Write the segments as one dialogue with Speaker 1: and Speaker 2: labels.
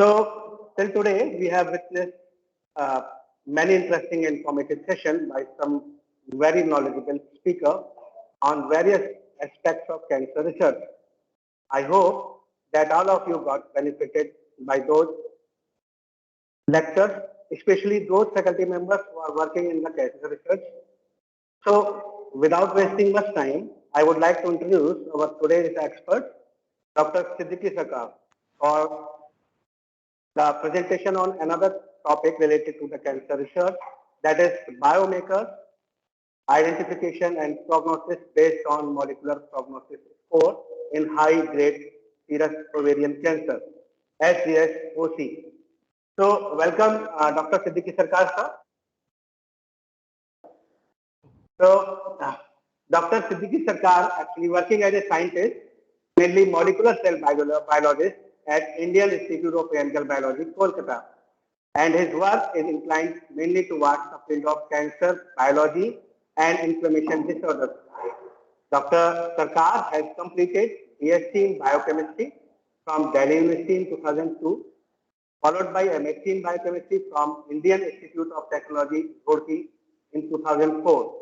Speaker 1: So till today, we have witnessed uh, many interesting and informative sessions by some very knowledgeable speaker on various aspects of cancer research. I hope that all of you got benefited by those lectures, especially those faculty members who are working in the cancer research. So without wasting much time, I would like to introduce our today's expert, Dr. Siddiqui Sarkar, for the presentation on another topic related to the cancer research, that is biomarkers, identification and prognosis based on molecular prognosis score in high-grade serous ovarian cancer, SGSOC. So welcome, Dr. Siddiqui Sarkar, sir. So Dr. Siddiqui Sarkar actually working as a scientist, mainly molecular cell biologist at Indian Institute of Clinical Biology, Kolkata. And his work is inclined mainly towards the field of cancer biology and inflammation disorders. Dr. Sarkar has completed BSc in biochemistry from Delhi University in 2002, followed by MSc in biochemistry from Indian Institute of Technology, Roorkee in 2004.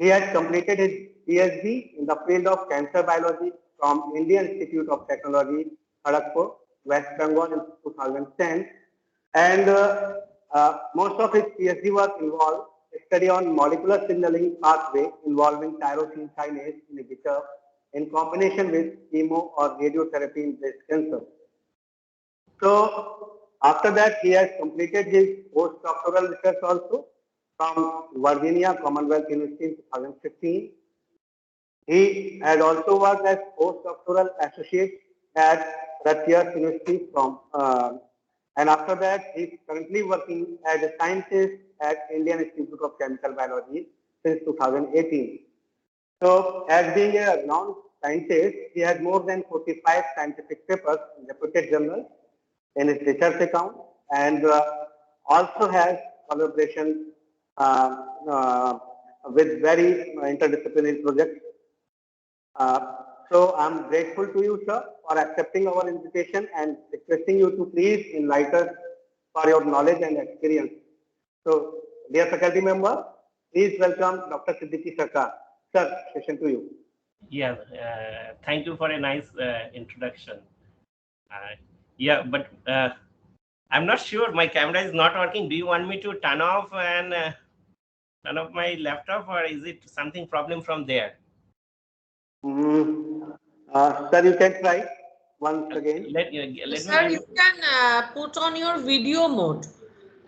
Speaker 1: He has completed his PhD in the field of cancer biology from Indian Institute of Technology, Kharagpur, West Bengal in 2010. And most of his PhD work involved study on molecular signaling pathway involving tyrosine kinase inhibitor in combination with chemo or radiotherapy in breast cancer. So after that, he has completed his postdoctoral research also from Virginia Commonwealth University in 2015. He had also worked as postdoctoral associate at Rutgers University and after that, he is currently working as a scientist at Indian Institute of Chemical Biology since 2018. So, as being a renowned scientist, he has more than 45 scientific papers in reputed journals in his research account and also has collaboration with very interdisciplinary projects. So I'm grateful to you, sir, for accepting our invitation and requesting you to please enlighten us for your knowledge and experience. So, dear faculty member, please welcome Dr. Siddiqui Sarkar. Sir, session to you.
Speaker 2: Yeah, thank you for a nice introduction. Yeah, but I'm not sure. My camera is not working. Do you want me to turn off and turn off my laptop, or is it something problem from there?
Speaker 1: Sir, you can try once again.
Speaker 3: Sir, you can put on your video mode.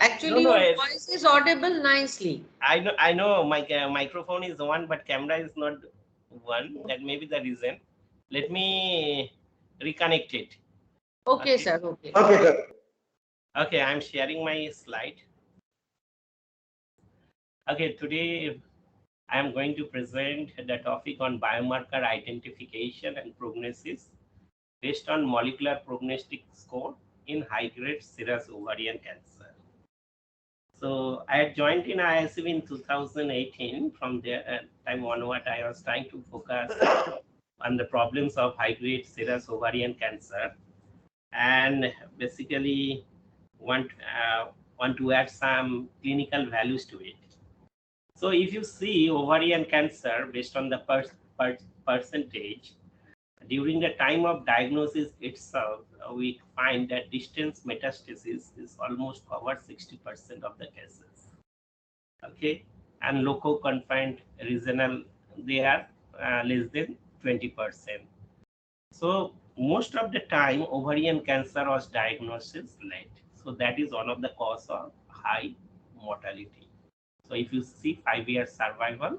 Speaker 3: Actually,
Speaker 2: No,
Speaker 3: your voice is audible nicely.
Speaker 2: I know my microphone is on, but camera is not one. That may be the reason. Let me reconnect it.
Speaker 3: Okay, sir. Okay.
Speaker 1: Okay, sir.
Speaker 2: Okay, I'm sharing my slide. Okay, today I am going to present the topic on biomarker identification and prognosis based on molecular prognostic score in high-grade serous ovarian cancer. So I had joined in ISB in 2018. From there time onward, I was trying to focus on the problems of high-grade serous ovarian cancer, and basically want to add some clinical values to it. So if you see ovarian cancer based on the percentage, during the time of diagnosis itself, we find that distance metastasis is almost covered 60% of the cases. Okay, and loco-confined regional, they are less than 20%. So most of the time, ovarian cancer was diagnosed late. So that is one of the cause of high mortality. So if you see 5-year survival,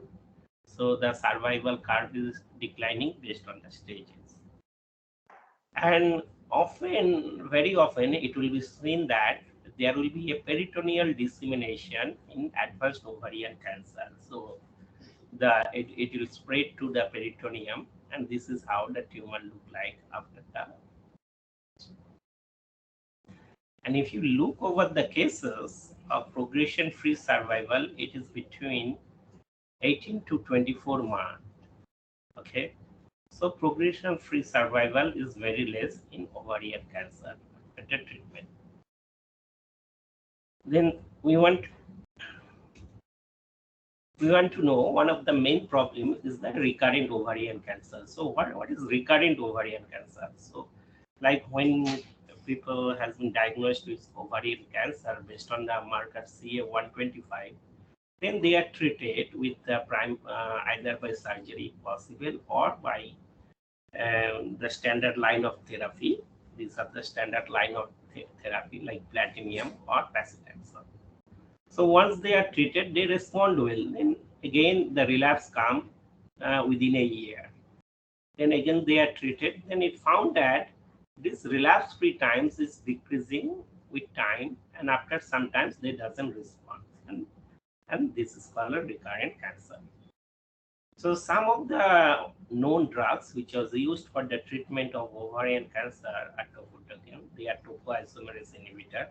Speaker 2: so the survival curve is declining based on the stages. And often, very often, it will be seen that there will be a peritoneal dissemination in advanced ovarian cancer. So it will spread to the peritoneum, and this is how the tumor look like after that. And if you look over the cases of progression-free survival, it is between 18 to 24 months. Okay, so progression-free survival is very less in ovarian cancer after better treatment. Then we want to know one of the main problems is the recurrent ovarian cancer. So what is recurrent ovarian cancer? So like when people has been diagnosed with ovarian cancer based on the marker CA125, then they are treated with the either by surgery possible or by the standard line of therapy. These are the standard line of therapy like platinum or paclitaxel. So once they are treated, they respond well. Then again, the relapse come within a year. Then again, they are treated. Then it found that this relapse-free times is decreasing with time, and after sometimes they doesn't respond. And this is called a recurrent cancer. So some of the known drugs which was used for the treatment of ovarian cancer are topotecan. They are topoisomerase inhibitor.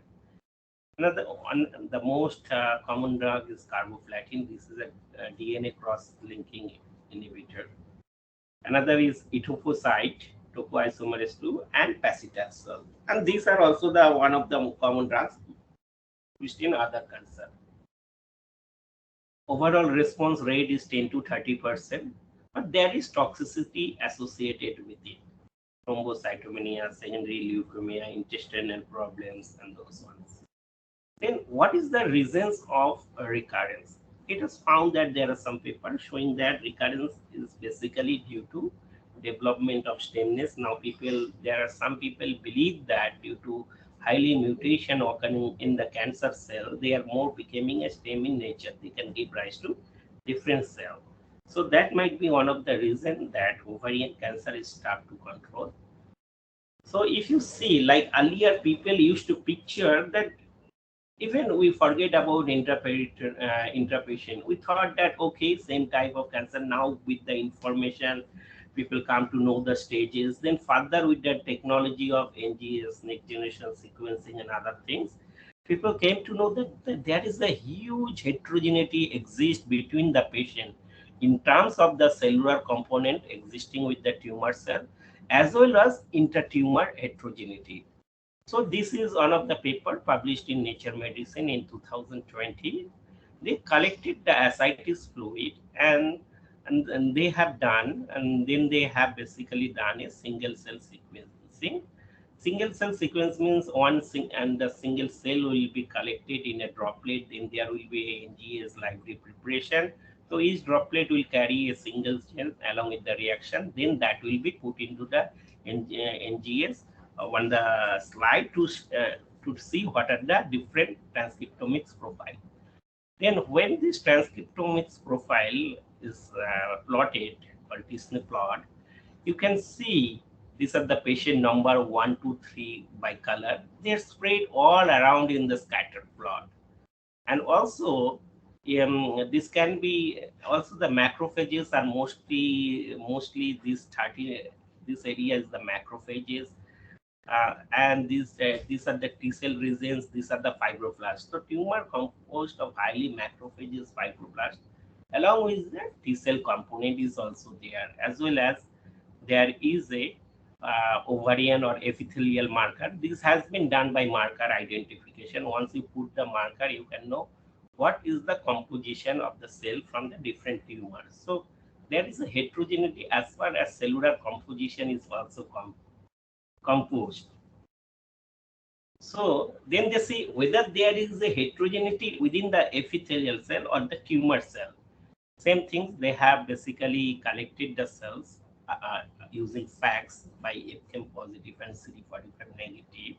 Speaker 2: Another one, the most common drug is carboplatin. This is a DNA cross-linking inhibitor. Another is etoposide, topoisomerase 2, and paclitaxel. And these are also the one of the common drugs used in other cancer. Overall response rate is 10 to 30%, but there is toxicity associated with it. Thrombocytopenia, secondary leukemia, intestinal problems, and those ones. Then what is the reasons of recurrence? It is found that there are some papers showing that recurrence is basically due to development of stemness. Now there are some people believe that due to highly mutation occurring in the cancer cell, they are more becoming a stem in nature. They can give rise to different cell. So that might be one of the reasons that ovarian cancer is tough to control. So if you see, like earlier people used to picture that even we forget about intrapatient. We thought that, okay, same type of cancer. Now with the information, people come to know the stages. Then further with the technology of NGS, next generation sequencing and other things, people came to know that there is a huge heterogeneity exists between the patient in terms of the cellular component existing with the tumor cell, as well as inter-tumor heterogeneity. So this is one of the paper published in Nature Medicine in 2020. They collected the ascites fluid and they have done, and then they have basically done a single cell sequencing. Single cell sequence means the single cell will be collected in a droplet, then there will be a NGS library preparation. So each droplet will carry a single cell along with the reaction, then that will be put into the NGS on the slide to see what are the different transcriptomics profile. Then when this transcriptomics profile is plotted or Disney plot, you can see these are the patient number 1, 2, 3 by color. They're spread all around in the scatter plot. And also this can be also the macrophages are mostly this area is the macrophages. And these are the T cell regions, these are the fibroblasts. So tumor composed of highly macrophages, fibroblasts, along with the T cell component is also there, as well as there is a ovarian or epithelial marker. This has been done by marker identification. Once you put the marker, you can know what is the composition of the cell from the different tumors. So there is a heterogeneity as far as cellular composition is also composed. So then they see whether there is a heterogeneity within the epithelial cell or the tumor cell. Same thing, they have basically collected the cells using FACS by FKM positive and CD45 negative.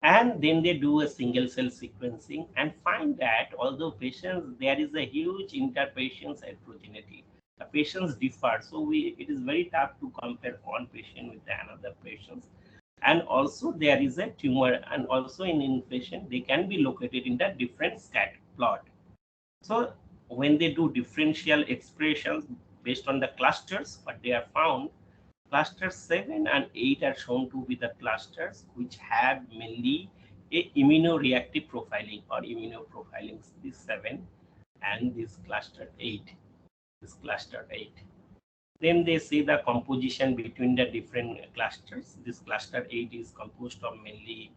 Speaker 2: And then they do a single cell sequencing and find that although patients, there is a huge inter-patient heterogeneity. The patients differ, so it is very tough to compare one patient with another patient. And also there is a tumor, and also in patient they can be located in the different scatter plot. So when they do differential expressions based on the clusters, what they have found, clusters 7 and 8 are shown to be the clusters which have mainly a immunoreactive profiling or immunoprofiling. This 7 and this cluster 8. Then they see the composition between the different clusters. This cluster 8 is composed of mainly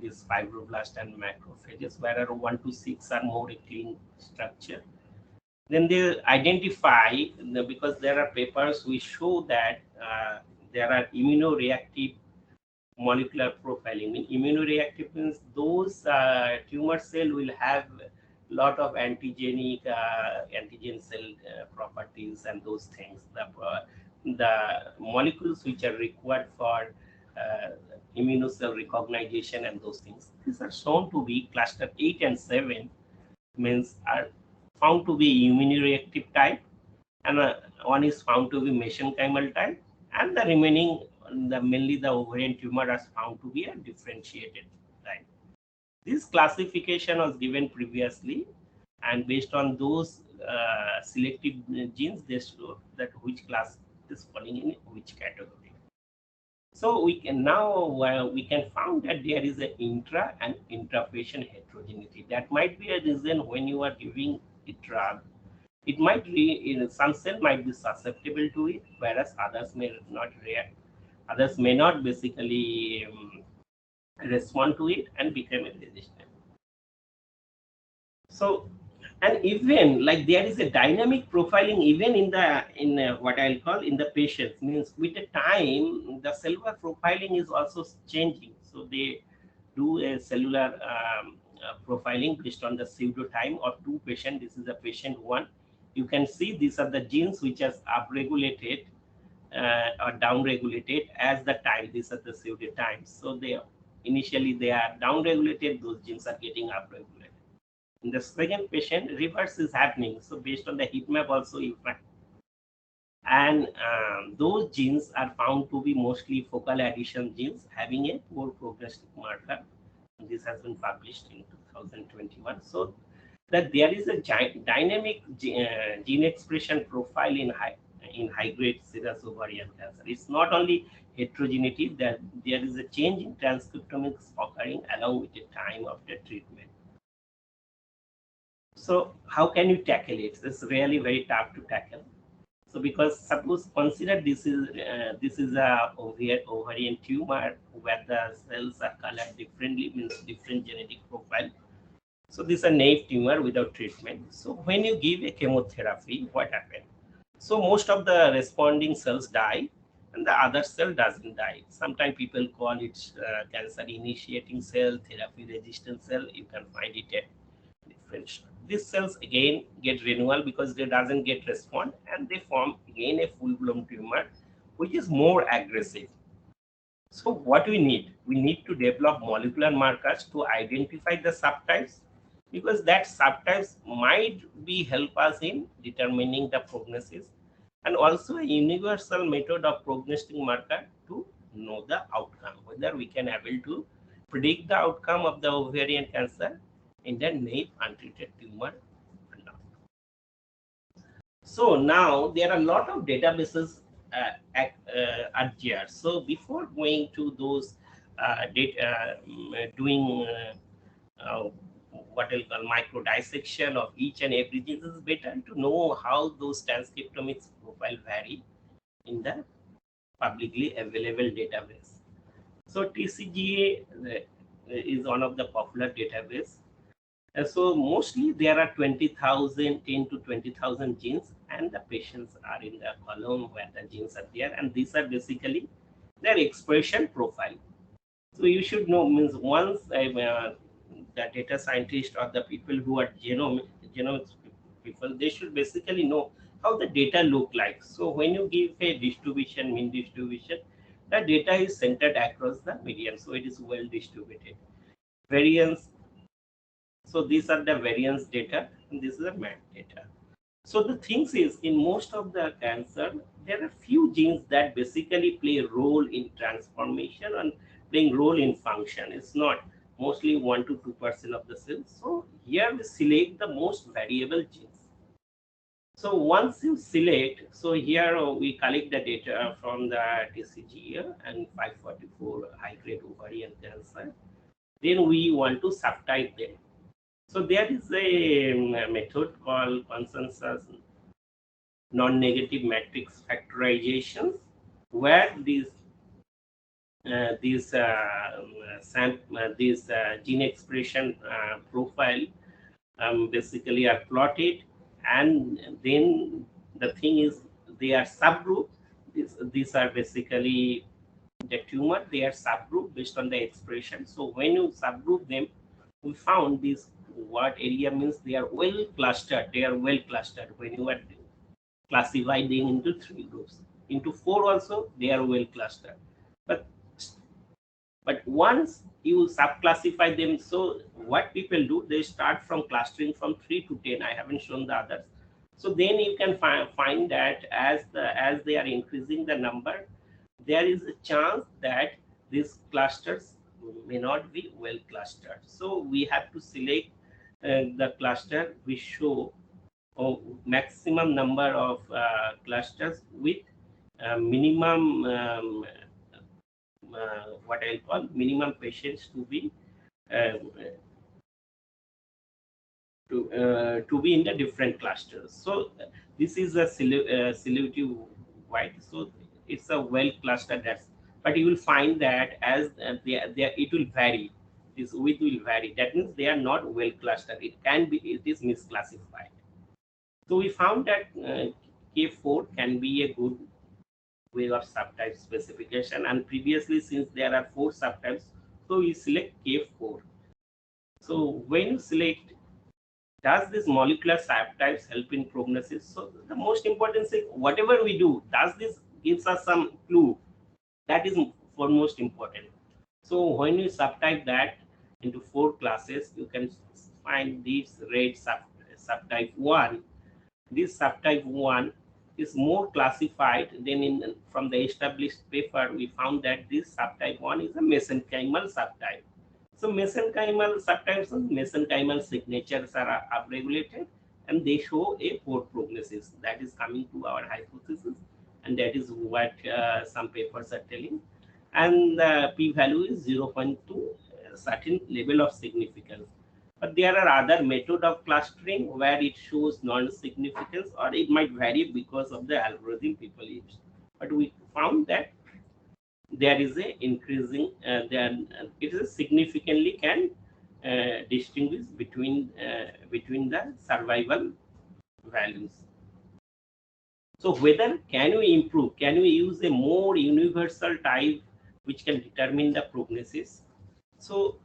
Speaker 2: this fibroblast and macrophages, where 1 to 6 are more a clean structure. Then they identify, because there are papers which show that there are immunoreactive molecular profiling. Immunoreactive means those tumor cell will have lot of antigen cell properties and those things. The molecules which are required for immunocell recognition and those things. These are shown to be cluster 8 and 7 means are found to be immunoreactive type, and one is found to be mesenchymal type, and the remaining, mainly the ovarian tumor, are found to be a differentiated type. This classification was given previously, and based on those selective genes, they show that which class is falling in which category. So we can now we can found that there is an intra and intra-patient heterogeneity. That might be a reason when you are giving a drug, it might some cell might be susceptible to it, whereas others may not react. Others may not basically respond to it and become resistant. So, and even like there is a dynamic profiling even in what I'll call in the patients, means with the time the cellular profiling is also changing. So they do a cellular profiling based on the pseudo time of 2 patients. This is a patient 1. You can see these are the genes which are upregulated or downregulated as the time. These are the pseudo times. So they initially they are downregulated, those genes are getting upregulated. In the second patient, reverse is happening. So based on the heat map also you find. And those genes are found to be mostly focal adhesion genes having a poor prognostic marker. And this has been published in 2021. So that there is a dynamic gene expression profile in high-grade serous ovarian cancer. It's not only heterogeneity, that there is a change in transcriptomics occurring along with the time of the treatment. So how can you tackle it? It's really very tough to tackle. So because suppose consider this is a ovarian tumor where the cells are colored differently, means different genetic profile. So this is a naive tumor without treatment. So when you give a chemotherapy, what happens? So most of the responding cells die and the other cell doesn't die. Sometimes people call it cancer initiating cell, therapy resistant cell. You can find it at different. These cells again get renewal because they doesn't get response, and they form again a full-blown tumor, which is more aggressive. So what we need to develop molecular markers to identify the subtypes, because that subtypes might be help us in determining the prognosis, and also a universal method of prognostic marker to know the outcome, whether we can able to predict the outcome of the ovarian cancer in the naive untreated tumor or not. So now there are a lot of databases at GR. So before going to those doing what I'll call micro dissection of each and every gene, it is better to know how those transcriptomics profile vary in the publicly available database. So TCGA is one of the popular database. And so mostly there are 10 to 20,000 genes, and the patients are in the column where the genes are there, and these are basically their expression profile. So you should know, means once the data scientists or the people who are genomics people, they should basically know how the data look like. So when you give a distribution, mean distribution, the data is centered across the median, so it is well distributed. Variance. So these are the variance data, and this is the MAP data. So the things is, in most of the cancer, there are few genes that basically play a role in transformation and playing role in function. It's not mostly 1 to 2% of the cells. So here we select the most variable genes. So once you select, so here we collect the data from the TCGA and 544 high-grade ovarian cancer. Then we want to subtype them. So there is a method called consensus non-negative matrix factorizations, where these these gene expression profile basically are plotted, and then the thing is they are subgroup. These are basically the tumor, they are subgroup based on the expression. So when you subgroup them, we found this what area means they are well clustered. They are well clustered when you are classified them into 3 groups. Into 4 also they are well clustered. But once you subclassify them, so what people do, they start from clustering from 3 to 10. I haven't shown the others. So then you can find that as they are increasing the number, there is a chance that these clusters may not be well clustered. So we have to select the cluster which show maximum number of clusters with minimum what I call minimum patients to be in the different clusters. So this is a selective white. So it's a well clustered. But you will find that as it will vary. This width will vary. That means they are not well clustered. It is misclassified. So we found that K4 can be a good way of subtype specification, and previously, since there are 4 subtypes, so we select K4. So when you select, does this molecular subtypes help in prognosis? So the most important thing, whatever we do, does this gives us some clue? That is foremost important. So when you subtype that into 4 classes, you can find this red subtype 1. This subtype 1 is more classified than from the established paper. We found that this subtype 1 is a mesenchymal subtype. So mesenchymal subtypes and mesenchymal signatures are upregulated, and they show a poor prognosis. That is coming to our hypothesis, and that is what some papers are telling. And the p-value is 0.2, certain level of significance. But there are other method of clustering where it shows non-significance, or it might vary because of the algorithm people use. But we found that there is a increasing, it is significantly can distinguish between the survival values. So whether can we improve, can we use a more universal type which can determine the prognosis? So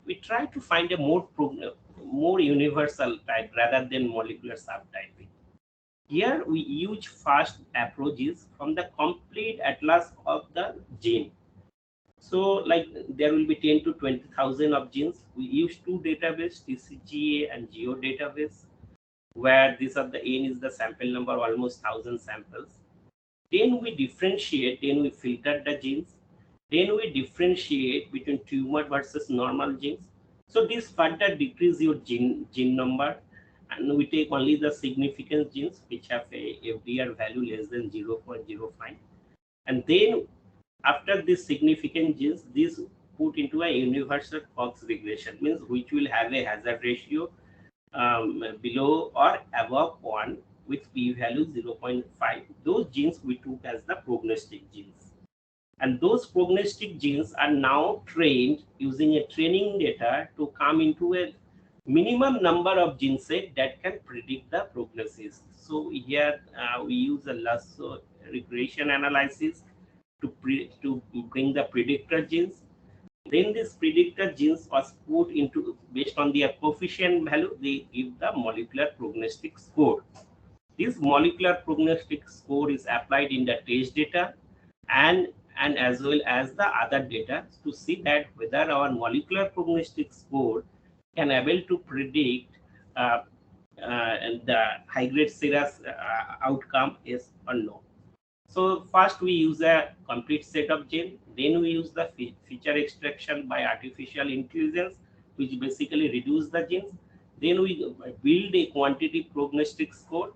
Speaker 2: we try to find a more universal type rather than molecular subtyping. Here we use fast approaches from the complete atlas of the gene. So like there will be 10 to 20,000 of genes. We use 2 databases, TCGA and Geo database, where these are the N is the sample number, almost 1,000 samples. Then we differentiate, then we filter the genes. Then we differentiate between tumor versus normal genes. So this further decrease your gene number, and we take only the significant genes which have a FDR value less than 0.05. And then after this significant genes, this put into a universal Cox regression, means which will have a hazard ratio below or above 1 with p-value 0.5. Those genes we took as the prognostic genes. And those prognostic genes are now trained using a training data to come into a minimum number of gene set that can predict the prognosis. So here we use a lasso regression analysis to bring the predictor genes. Then this predictor genes was put into, based on their coefficient value, they give the molecular prognostic score. This molecular prognostic score is applied in the test data and as well as the other data to see that whether our molecular prognostic score can able to predict the high-grade serous outcome is or no. So first we use a complete set of gene, then we use the feature extraction by artificial intelligence, which basically reduce the genes. Then we build a quantity prognostic score,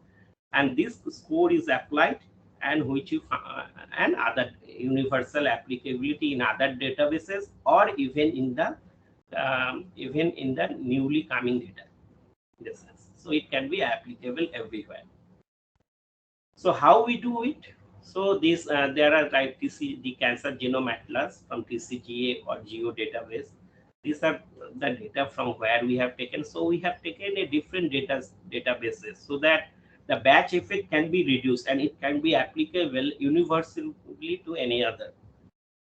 Speaker 2: and this score is applied, and which you and other universal applicability in other databases or even in the newly coming data. So it can be applicable everywhere. So how we do it? So these there are like the Cancer Genome Atlas from TCGA or Geo database. These are the data from where we have taken. So we have taken a different databases so that the batch effect can be reduced and it can be applicable universally to any other.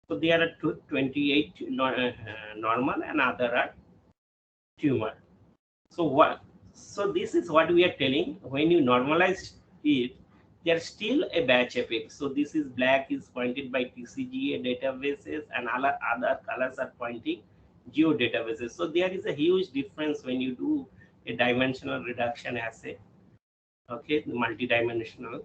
Speaker 2: So there are 28 normal and other are tumor. So what? So this is what we are telling. When you normalize it, there's still a batch effect. So this is black is pointed by TCGA databases, and other colors are pointing geo databases. So there is a huge difference when you do a dimensional reduction assay. Okay, multi-dimensional.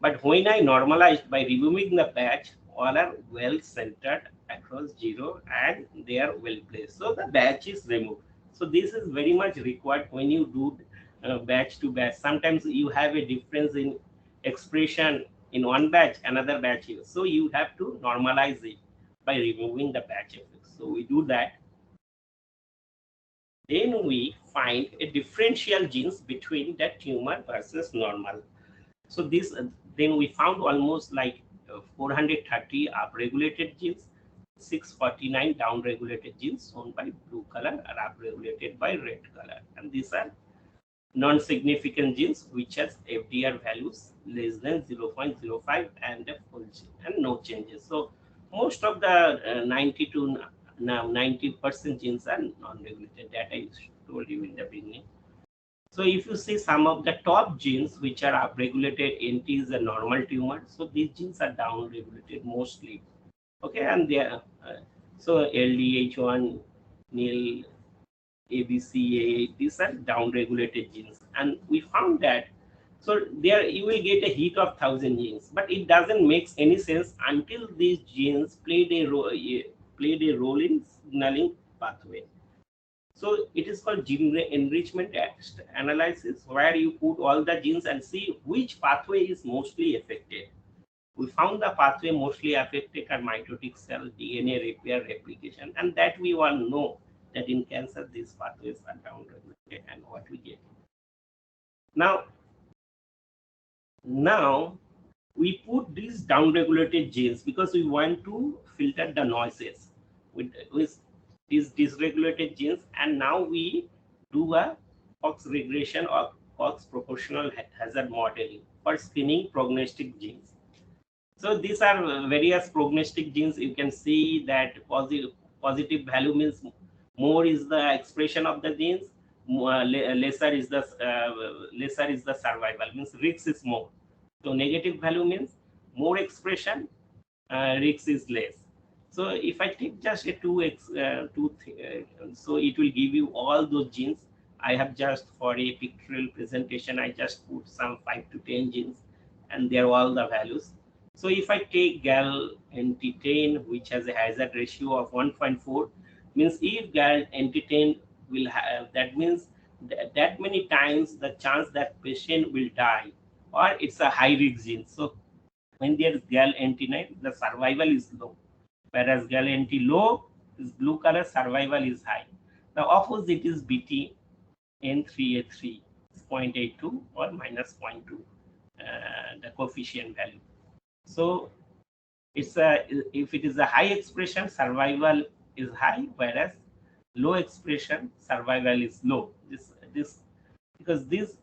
Speaker 2: But when I normalized by removing the batch, all are well centered across zero and they are well placed. So the batch is removed. So this is very much required when you do batch to batch. Sometimes you have a difference in expression in one batch, another batch here. So you have to normalize it by removing the batch effect. So we do that. Then we find a differential genes between the tumor versus normal. So this then we found almost like 430 upregulated genes, 649 downregulated genes shown by blue color are upregulated by red color, and these are non-significant genes which has FDR values less than 0.05 and a full gene and no changes. So most of the 90 to now 90% genes are non-regulated. That I told you in the beginning. So if you see some of the top genes which are upregulated, NT is a normal tumor. So these genes are downregulated mostly. Okay, and they are so LDH1, NIL, ABCA, these are downregulated genes, and we found that. So there you will get a heat of 1,000 genes, but it doesn't make any sense until these genes played a role in signaling pathway. So it is called gene enrichment analysis, where you put all the genes and see which pathway is mostly affected. We found the pathway mostly affected are mitotic cell, DNA repair, replication, and that we all know that in cancer these pathways are downregulated and what we get. Now we put these downregulated genes because we want to filter the noises with these dysregulated genes, and now we do a Cox regression or Cox proportional hazard modeling for screening prognostic genes. So these are various prognostic genes. You can see that positive value means more is the expression of the genes, lesser is the survival, means risk is more. So negative value means more expression, risk is less. So if I take just a 2x, so it will give you all those genes. I have just for a pictorial presentation, I just put some 5 to 10 genes, and they're all the values. So if I take gal NT10, which has a hazard ratio of 1.4, means if gal NT10 will have, that means that many times the chance that patient will die, or it's a high risk gene. So when there is gal NT9, the survival is low, whereas gal NT low is blue color, survival is high. The opposite is BT N3A3 is 0.82 or minus 0.2, the coefficient value. So it's if it is a high expression, survival is high, whereas low expression, survival is low. This because these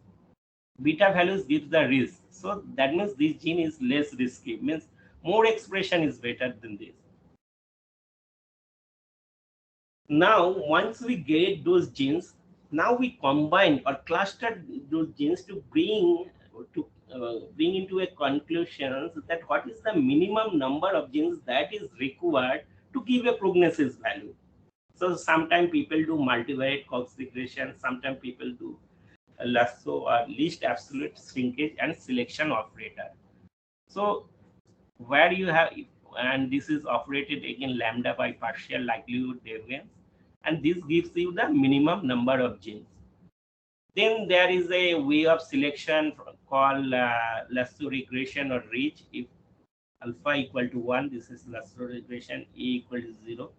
Speaker 2: beta values gives the risk. So that means this gene is less risky, means more expression is better than this. Now, once we get those genes, now we combine or cluster those genes to bring into a conclusion that what is the minimum number of genes that is required to give a prognosis value. So sometimes people do multivariate Cox regression, sometimes people do lasso or least absolute shrinkage and selection operator. So where you have, and this is operated again lambda by partial likelihood variance, and this gives you the minimum number of genes. Then there is a way of selection called lasso regression or reach. If alpha equal to 1, this is lasso regression, A equal to 0.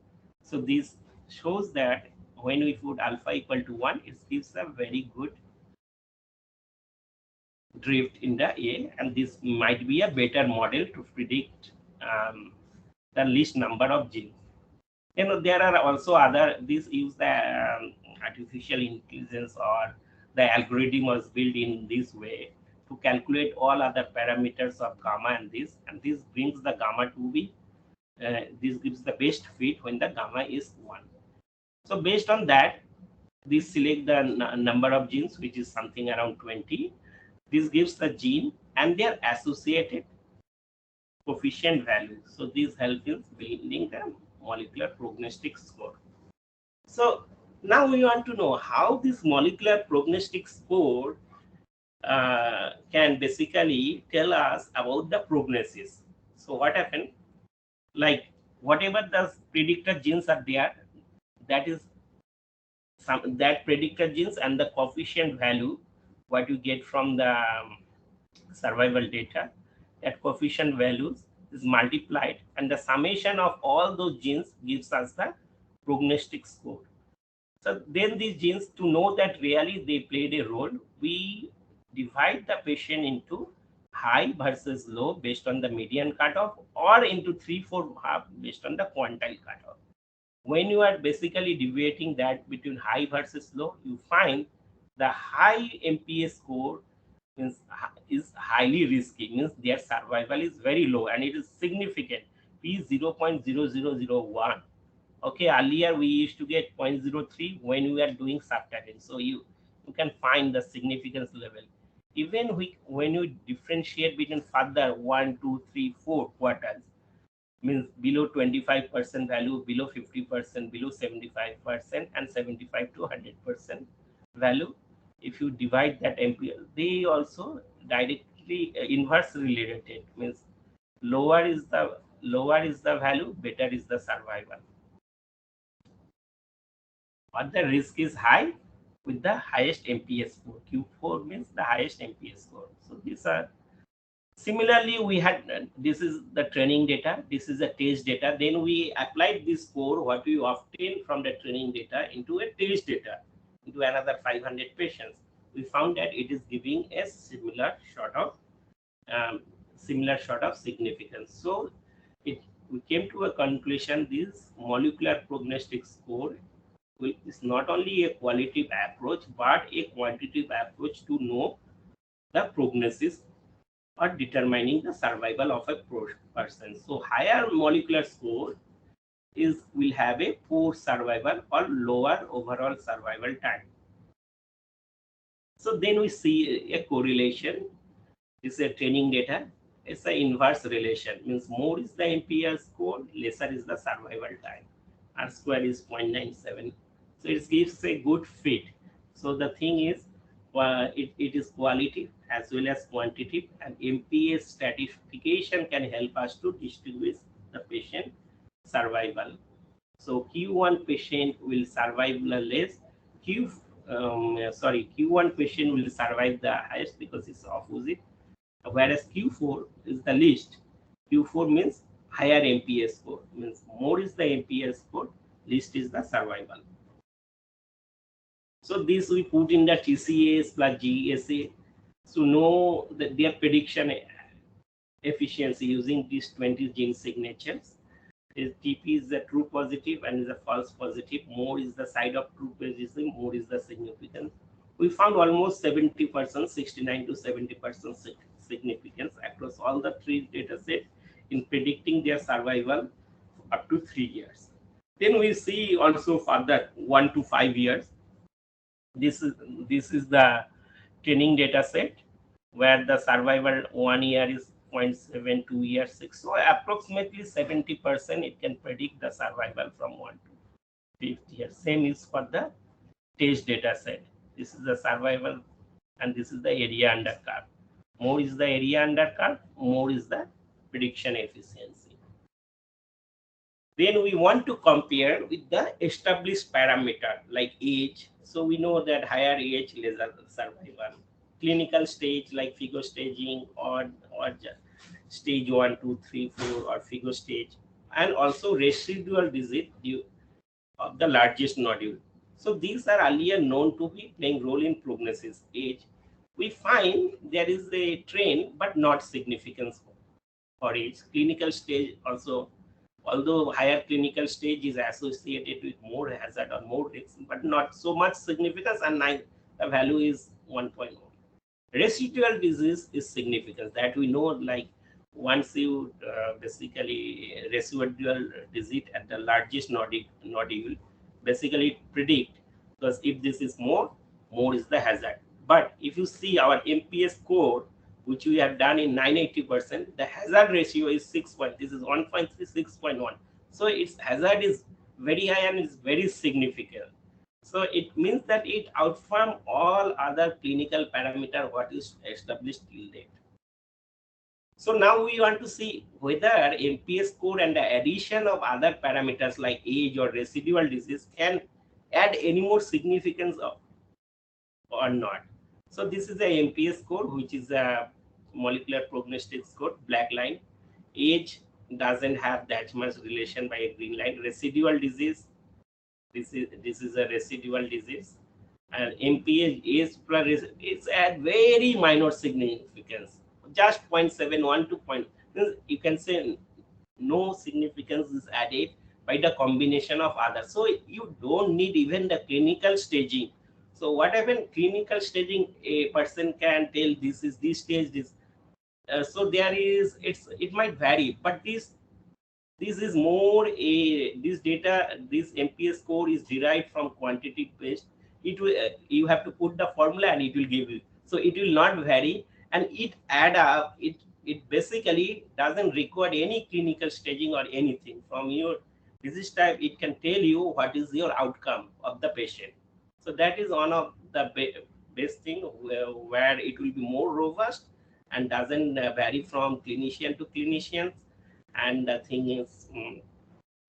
Speaker 2: So this shows that when we put alpha equal to 1, it gives a very good drift in the A, and this might be a better model to predict the least number of genes. There are also other, these use the artificial intelligence, or the algorithm was built in this way to calculate all other parameters of gamma, and this brings the gamma to be, this gives the best fit when the gamma is 1. So based on that, this select the number of genes, which is something around 20. This gives the gene and their associated coefficient values. So this helps in building the molecular prognostic score. So now we want to know how this molecular prognostic score can basically tell us about the prognosis. So what happened? Like whatever the predictor genes are there, that is that predictor genes and the coefficient value, what you get from the survival data, that coefficient values is multiplied, and the summation of all those genes gives us the prognostic score. So then these genes, to know that really they played a role, we divide the patient into high versus low based on the median cutoff, or into 3/4 half based on the quantile cutoff. When you are basically debating that between high versus low, you find the high MPA score means is highly risky, means their survival is very low and it is significant, p 0.0001. Okay, earlier we used to get 0.03 when we are doing subtitling, so you can find the significance level. Even when you differentiate between further 1, 2, 3, 4 quarters, means below 25% value, below 50%, below 75%, and 75 to 100% value, if you divide that MPL, they also directly inversely related, means lower is the value, better is the survival. But the risk is high with the highest MPS score. Q4 means the highest MPS score. So these are similarly, we had, this is the training data, this is the test data. Then we applied this score, what we obtained from the training data, into a test data, into another 500 patients. We found that it is giving a similar sort of significance. So we came to a conclusion: this molecular prognostic score is not only a qualitative approach but a quantitative approach to know the prognosis or determining the survival of a person. So higher molecular score will have a poor survival or lower overall survival time. So then we see a correlation. This is a training data. It's an inverse relation, means more is the MPS score, lesser is the survival time. R square is 0.97. So it gives a good fit. So the thing is, it is qualitative as well as quantitative, and MPS stratification can help us to distinguish the patient survival. So Q1 patient will survive less. Q1 patient will survive the highest because it's opposite, whereas Q4 is the least. Q4 means higher MPS score, means more is the MPS score, least is the survival. So this we put in the TCAS plus GSA to know that their prediction efficiency using these 20 gene signatures. TP is the true positive and is a false positive. More is the side of true positive, more is the significance. We found almost 70%, 69 to 70% significance across all the 3 data sets in predicting their survival up to 3 years. Then we see also further 1 to 5 years. This is the training data set where the survival 1 year is 0.7, 2 years 6. So approximately 70% it can predict the survival from 1 to 5th year. Same is for the test data set. This is the survival and this is the area under curve. More is the area under curve, more is the prediction efficiency. Then we want to compare with the established parameter like age. So we know that higher age, lesser survival. Clinical stage like FIGO staging or stage 1, 2, 3, 4 or FIGO stage, and also residual disease of the largest nodule. So these are earlier known to be playing role in prognosis: age, we find there is a trend, but not significance for age. Clinical stage also, although higher clinical stage is associated with more hazard or more risk, but not so much significance, and the value is 1.1. Residual disease is significant, that we know, like once you basically residual disease at the largest nodule, basically predict, because if this is more is the hazard. But if you see our MPS score, which we have done in 980%, the hazard ratio is 6. This is 1.3, 6.1. So its hazard is very high and is very significant. So it means that it outperforms all other clinical parameter what is established till date. So now we want to see whether MPS score and the addition of other parameters like age or residual disease can add any more significance or not. So this is the MPS score, which is a molecular prognostic score, black line. Age doesn't have that much relation by a green line. Residual disease, this is a residual disease, and MPS age plus it's at very minor significance, just 0.71 to point. You can say no significance is added by the combination of others. So you don't need even the clinical staging. So what happens clinical staging, a person can tell this is this stage, this. So there is, it might vary, but this is more this data, this MPS score is derived from quantity based. It will you have to put the formula and it will give you. So it will not vary, and it add up. It basically doesn't require any clinical staging or anything from your disease type. It can tell you what is your outcome of the patient. So that is one of the best thing where it will be more robust and doesn't vary from clinician to clinician. And the thing is,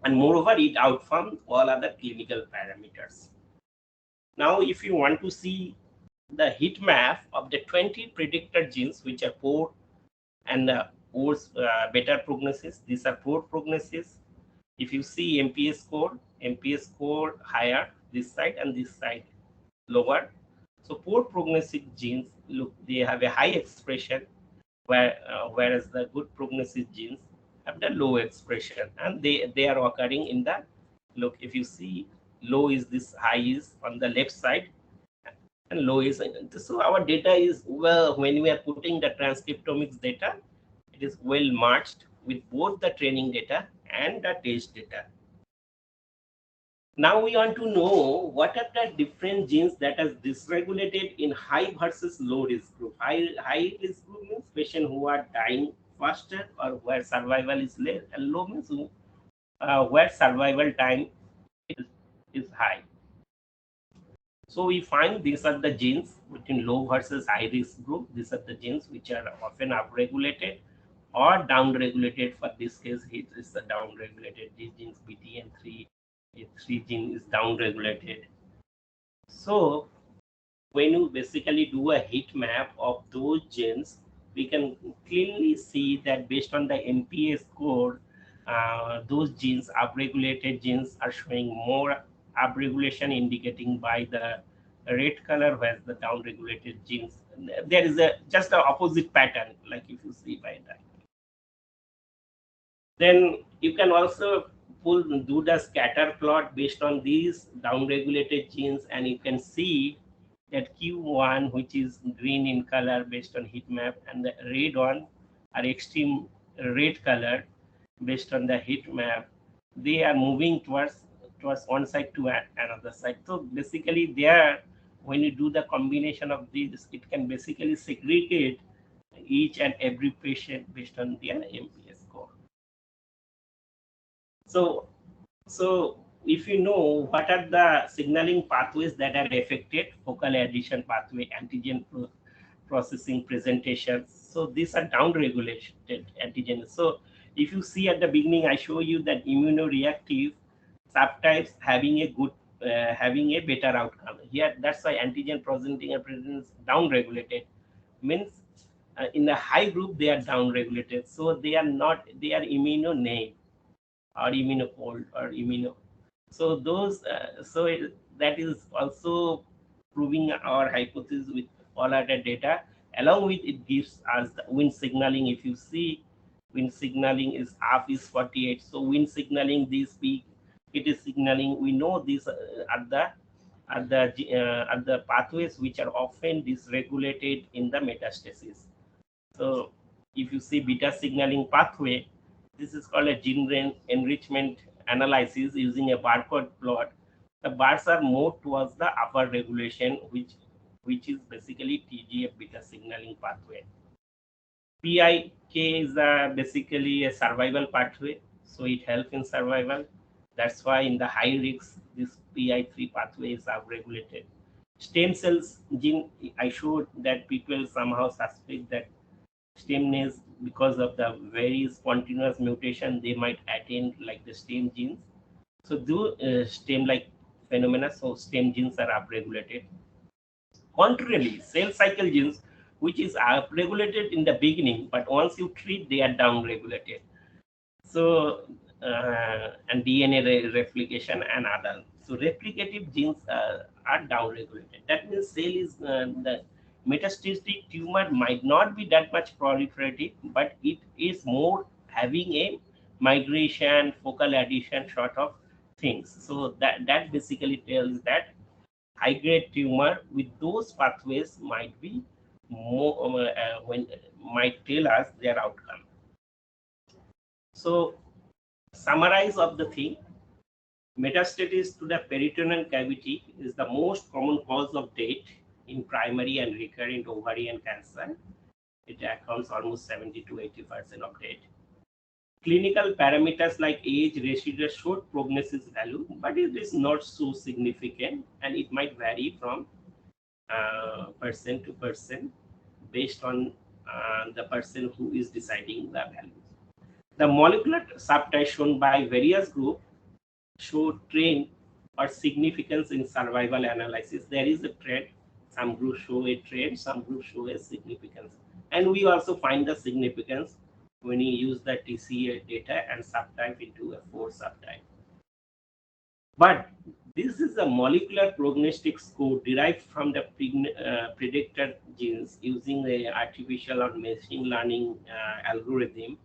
Speaker 2: and moreover, it outperforms all other clinical parameters. Now, if you want to see the heat map of the 20 predictor genes, which are poor and worse, better prognosis, these are poor prognosis. If you see MPS score higher this side and this side lower. So poor prognostic genes, look, they have a high expression, whereas the good prognosis genes have the low expression, and they are occurring in the, look, if you see, low is this, high is on the left side, and low is. So our data is, well, when we are putting the transcriptomics data, it is well matched with both the training data and the test data. Now we want to know what are the different genes that are dysregulated in high versus low risk group. High risk group means patients who are dying faster or where survival is less, and low means where survival time is high. So we find these are the genes between low versus high risk group. These are the genes which are often upregulated or downregulated. For this case, it is the downregulated. These genes BTN3 gene is downregulated. So when you basically do a heat map of those genes, we can clearly see that based on the MPS score, those genes, upregulated genes, are showing more upregulation, indicating by the red color, whereas the downregulated genes, there is just an opposite pattern, like if you see by that. Then you can also do the scatter plot based on these downregulated genes, and you can see that Q1, which is green in color based on heat map, and the red one are extreme red color based on the heat map. They are moving towards one side to another side. So basically there, when you do the combination of these, it can basically segregate each and every patient based on their MPS score. So if you know what are the signaling pathways that are affected, focal adhesion pathway, antigen processing, presentations. So these are downregulated antigens. So if you see at the beginning, I show you that immunoreactive subtypes having a good, having a better outcome. Here, that's why antigen presenting and presence downregulated means in the high group they are downregulated. So they are not, they are immunonaive or immunocold or immuno. So those, that is also proving our hypothesis with all other data. Along with it gives us the wind signaling. If you see, wind signaling is half is 48. So wind signaling, this peak, it is signaling. We know this at the pathways which are often dysregulated in the metastasis. So if you see beta signaling pathway, this is called a gene enrichment analysis using a barcode plot. The bars are more towards the upper regulation, which is basically TGF beta signaling pathway. PIK is basically a survival pathway, so it helps in survival. That's why in the high risk, this PI3 pathway is upregulated. Stem cells gene, I showed that people somehow suspect that stemness, because of the very spontaneous mutation they might attain, like the stem genes. So do stem like phenomena, so stem genes are upregulated. Contrarily, cell cycle genes, which is upregulated in the beginning, but once you treat, they are downregulated. So and DNA replication and other. So replicative genes are downregulated. That means cell is the metastatic tumor might not be that much proliferative, but it is more having a migration, focal adhesion sort of things. So that basically tells that high grade tumor with those pathways might be more when might tell us their outcome. So summarize of the thing, metastasis to the peritoneal cavity is the most common cause of death in primary and recurrent ovarian cancer. It accounts almost 70 to 80% of death. Clinical parameters like age, residual short prognosis value, but it is not so significant, and it might vary from person to person based on the person who is deciding the values. The molecular subtypes shown by various groups show trend or significance in survival analysis. There is a trend. Some groups show a trend, some groups show a significance. And we also find the significance when you use the TCA data and subtype into a 4 subtype. But this is a molecular prognostic score derived from the predictor genes using the artificial or machine learning algorithm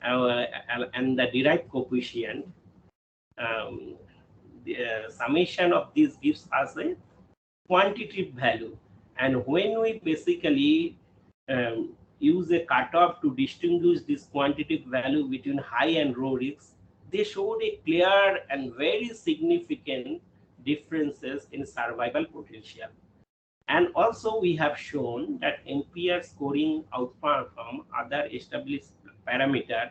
Speaker 2: and the derived coefficient. The summation of this gives us a quantitative value, and when we basically use a cutoff to distinguish this quantitative value between high and low risks, they showed a clear and very significant differences in survival potential. And also we have shown that MPR scoring outperform other established parameter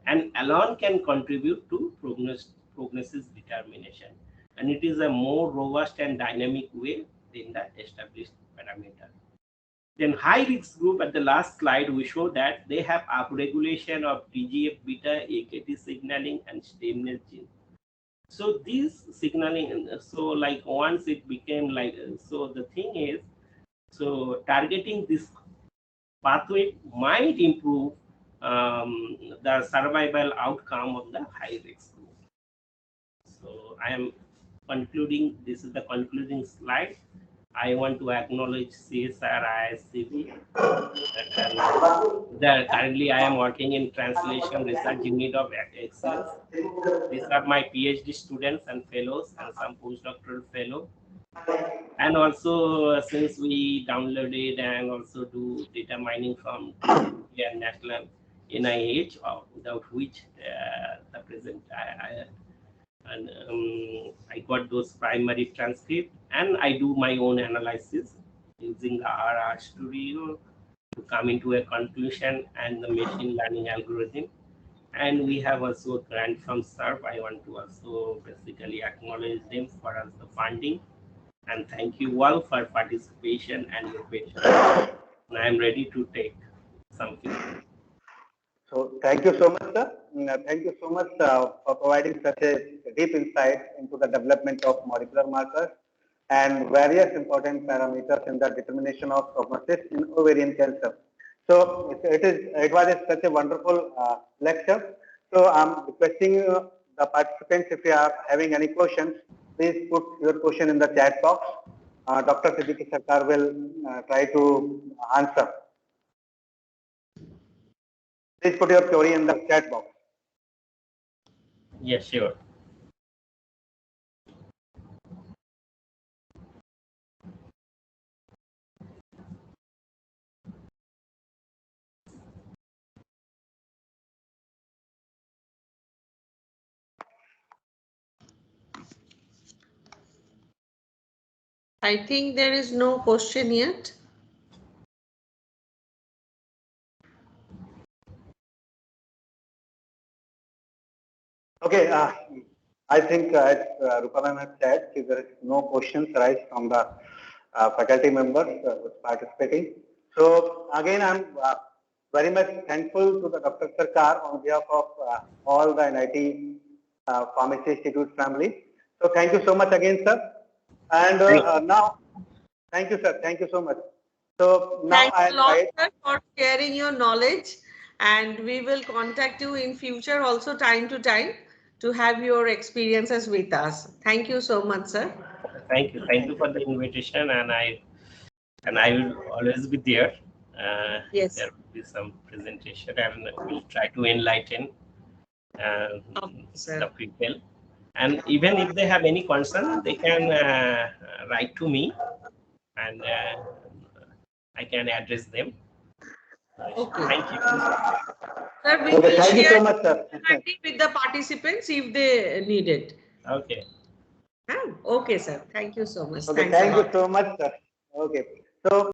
Speaker 2: and alone can contribute to prognosis determination. And it is a more robust and dynamic way than the established parameter. Then high risk group, at the last slide, we show that they have upregulation of TGF beta, AKT signaling, and stemness gene. So this signaling, so like once it became like, so the thing is, so targeting this pathway might improve the survival outcome of the high risk group. So I am concluding, this is the concluding slide. I want to acknowledge CSR ISCB. Currently I am working in Translation Research Unit of Excellence. These are my PhD students and fellows and some postdoctoral fellow. And also since we downloaded and also do data mining from National NIH, without which the present I got those primary transcript, and I do my own analysis using the RR Studio to come into a conclusion and the machine learning algorithm. And we have also a grant from SERP. I want to also basically acknowledge them for us the funding. And thank you all for participation and your patience. And I am ready to take something.
Speaker 1: So thank you so much, sir. Thank you so much for providing such a deep insight into the development of molecular markers and various important parameters in the determination of prognosis in ovarian cancer. So it was such a wonderful lecture. So I'm requesting the participants, if you are having any questions, please put your question in the chat box. Dr. Siddiqui Sarkar will try to answer. Please put your query in the chat box.
Speaker 2: Yes, sure.
Speaker 3: I think there is no question yet.
Speaker 1: Okay, I think as Rupa ma'am has said, there is no questions arise from the faculty members participating. So again, I'm very much thankful to the Dr. Sarkar on behalf of all the NIT Pharmacy Institute family. So thank you so much again, sir. And now, thank you, sir. Thank you so much. So now
Speaker 3: Thanks
Speaker 1: I
Speaker 3: a lot,
Speaker 1: invite.
Speaker 3: sir, for sharing your knowledge, and we will contact you in future also time to time to have your experiences with us. Thank you so much, sir.
Speaker 2: Thank you for the invitation, and I will always be there.
Speaker 3: Yes.
Speaker 2: There will be some presentation, and we'll try to enlighten
Speaker 3: Sir.
Speaker 2: the people. And even if they have any concern, they can write to me, and I can address them.
Speaker 3: Okay.
Speaker 2: Thank you.
Speaker 3: Sir, we
Speaker 1: Okay,
Speaker 3: will
Speaker 1: thank you
Speaker 3: share
Speaker 1: so much, sir.
Speaker 3: with the participants if they need it.
Speaker 2: Okay.
Speaker 3: Okay, sir. Thank you so much.
Speaker 1: Okay,
Speaker 3: Thanks a
Speaker 1: thank you
Speaker 3: lot.
Speaker 1: so much, sir. Okay, so.